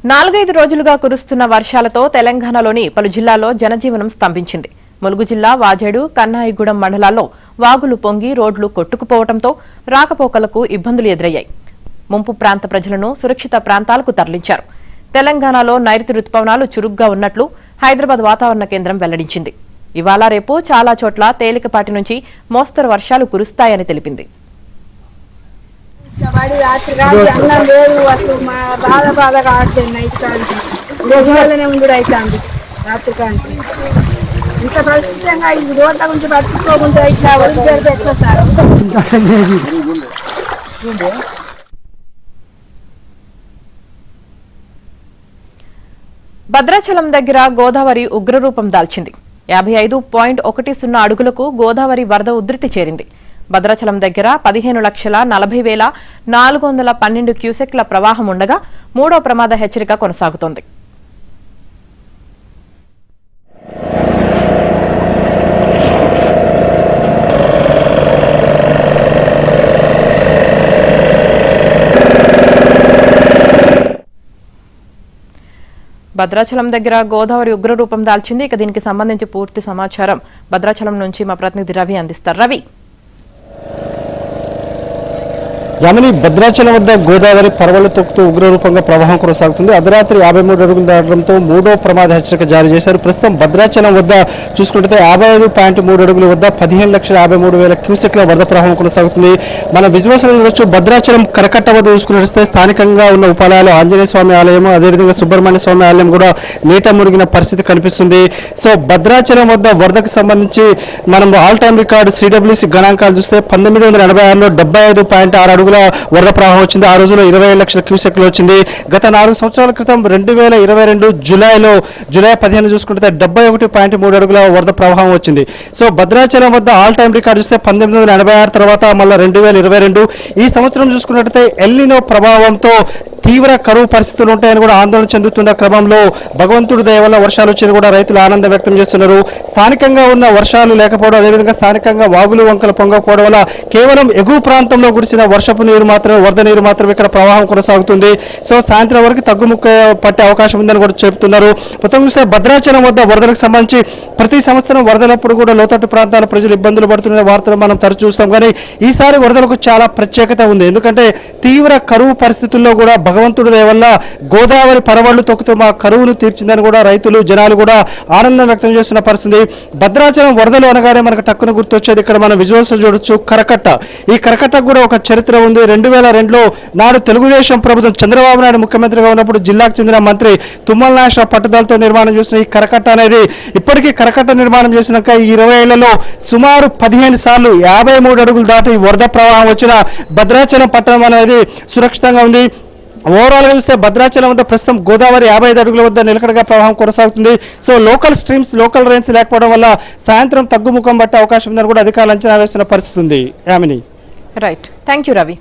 4-5 రోజులుగా కురుస్తున్న వర్షాలతో తెలంగాణలోని పలు జిల్లాల్లో జనజీవనం స్తంభించింది. ములుగు జిల్లా వాజేడు, కన్నాయిగూడెం మండలాల్లో వాగులు పొంగి రోడ్లు కొట్టుకుపోవడంతో రాకపోకలకు ఇబ్బందులు ఎదురయ్యాయి. ముంపు ప్రాంత ప్రజలను సురక్షిత ప్రాంతాలకు తరలించారు. తెలంగాణలో నైరుతి రుతుపవనాలు చురుగ్గా ఉన్నట్లు హైదరాబాద్ వాతావరణ కేంద్రం వెల్లడించింది. ఇవాళ రేపు చాలా చోట్ల తేలికపాటి నుంచి మోస్తరు వర్షాలు కురుస్తాయని తెలిపింది. బాధగా ఆడుతుంది నైట్ కాంచి ఉండు అవుతుంది రాత్రి కాంచి ఇంత పరిస్థితంగా ఈ రోడ్ల గురించి పట్టించుకోకుండా ఇట్లా వదిలిపెడితే ఎట్లా సార్? భద్రాచలం దగ్గర గోదావరి ఉగ్రరూపం దాల్చింది. 55.10 అడుగులకు గోదావరి వరద ఉధృతి చేరింది. భద్రాచలం దగ్గర 15,40,412 క్యూసెక్ల ప్రవాహం ఉండగా మూడో ప్రమాద హెచ్చరిక కొనసాగుతోంది. భద్రాచలం దగ్గర గోదావరి ఉగ్రరూపం దాల్చింది. ఇక దీనికి సంబంధించి పూర్తి సమాచారం భద్రాచలం నుంచి మా ప్రతినిధి రవి అందిస్తారు. రవి, యామిని, భద్రాచలం వద్ద గోదావరి పరవళ్లు తొక్కుతూ ఉగ్రరూపంగా ప్రవాహం కొనసాగుతుంది. అర్ధరాత్రి 53 అడుగులు దాటడంతో మూడో ప్రమాద హెచ్చరిక జారీ చేశారు. ప్రస్తుతం భద్రాచలం వద్ద చూసుకుంటే 55.3 అడుగుల వద్ద 15,53,000 క్యూసెక్ల వరద ప్రవాహం కొనసాగుతుంది. మన విజువల్స్ చూడొచ్చు. భద్రాచలం కరకట్ట వద్ద చూసుకున్నట్లయితే స్థానికంగా ఉన్న ఉపాలయాలు ఆంజనేయ స్వామి ఆలయం, అదేవిధంగా సుబ్రహ్మణ్య స్వామి ఆలయం కూడా నీట మునిగిన పరిస్థితి కనిపిస్తుంది. సో భద్రాచలం వద్ద వరదకు సంబంధించి మనం ఆల్ టైమ్ రికార్డు CWC గణాంకాలు చూస్తే 1986లో 75.6 అడుగుల వరద ప్రవాహం వచ్చింది. ఆ రోజులో 20 లక్షల క్యూసెక్లు వచ్చింది. గత 4 సంవత్సరాల క్రితం 2022 జూలై 15 చూసుకుంటే 71.3 అడుగుల వరద ప్రవాహం వచ్చింది. సో భద్రాచలం వద్ద ఆల్ టైమ్ రికార్డు చూస్తే 1986 తర్వాత మళ్ళీ 2022 ఈ సంవత్సరం చూసుకున్నట్లయితే ఎల్నినో ప్రభావంతో తీవ్ర కరువు పరిస్థితులు ఉంటాయని కూడా ఆందోళన చెందుతున్న క్రమంలో భగవంతుడి దయ వల్ల వర్షాలు వచ్చి కూడా రైతులు ఆనందం వ్యక్తం చేస్తున్నారు. స్థానికంగా ఉన్న వర్షాలు లేకపోవడం, అదేవిధంగా స్థానికంగా వాగులు వంకలు పొంగకపోవడం వల్ల కేవలం ఎగువ ప్రాంతంలో కురిసిన వర్షపు నీరు మాత్రమే, వరద నీరు మాత్రమే ఇక్కడ ప్రవాహం కొనసాగుతుంది. సో సాయంత్రం వరకు తగ్గుముక్క పట్టే అవకాశం ఉందని కూడా చెబుతున్నారు. మొత్తం చూస్తే భద్రాచలం వద్ద వరదలకు సంబంధించి ప్రతి సంవత్సరం వరదలప్పుడు కూడా లోతట్టు ప్రాంతాల ప్రజలు ఇబ్బందులు పడుతున్న వార్తలు మనం తరచూ చూస్తాం. కానీ ఈసారి వరదలకు చాలా ప్రత్యేకత ఉంది. ఎందుకంటే తీవ్ర కరువు పరిస్థితుల్లో కూడా భగవంతుడి దయ వల్ల గోదావరి పరవళ్లు తొక్కుతూ మా కరువును తీర్చిందని కూడా రైతులు, జనాలు కూడా ఆనందం వ్యక్తం చేస్తున్న పరిస్థితి. భద్రాచలం వరదలు అనగానే మనకు టక్కున గుర్తొచ్చేది ఇక్కడ మనం విజువల్స్ చూడొచ్చు కరకట్ట. ఈ కరకట్టకు కూడా ఒక చరిత్ర ఉంది. 2002లో నాడు తెలుగుదేశం ప్రభుత్వం చంద్రబాబు నాయుడు ముఖ్యమంత్రిగా ఉన్నప్పుడు జిల్లాకు చెందిన మంత్రి తుమ్మల నాగేశ్వరరావు పట్టుదలతో నిర్మాణం చేసిన ఈ కరకట్ట అనేది ఇప్పటికీ కరకట్ట నిర్మాణం చేసినాక 20 ఏళ్లలో సుమారు 15 సార్లు 53 అడుగులు దాటి వరద ప్రవాహం వచ్చిన భద్రాచలం పట్టణం అనేది సురక్షితంగా ఉంది. ఓవరాల్ గా చూస్తే భద్రాచలం వద్ద ప్రస్తుతం గోదావరి 55 అడుగుల వద్ద నిలకడగా ప్రవాహం కొనసాగుతుంది. So local streams, local rains లేకపోవడం వల్ల సాయంత్రం తగ్గుముఖం పట్టే అవకాశం ఉందని కూడా అధికారులు అంచనా వేస్తున్న పరిస్థితి ఉంది. Yamini, right, thank you Ravi.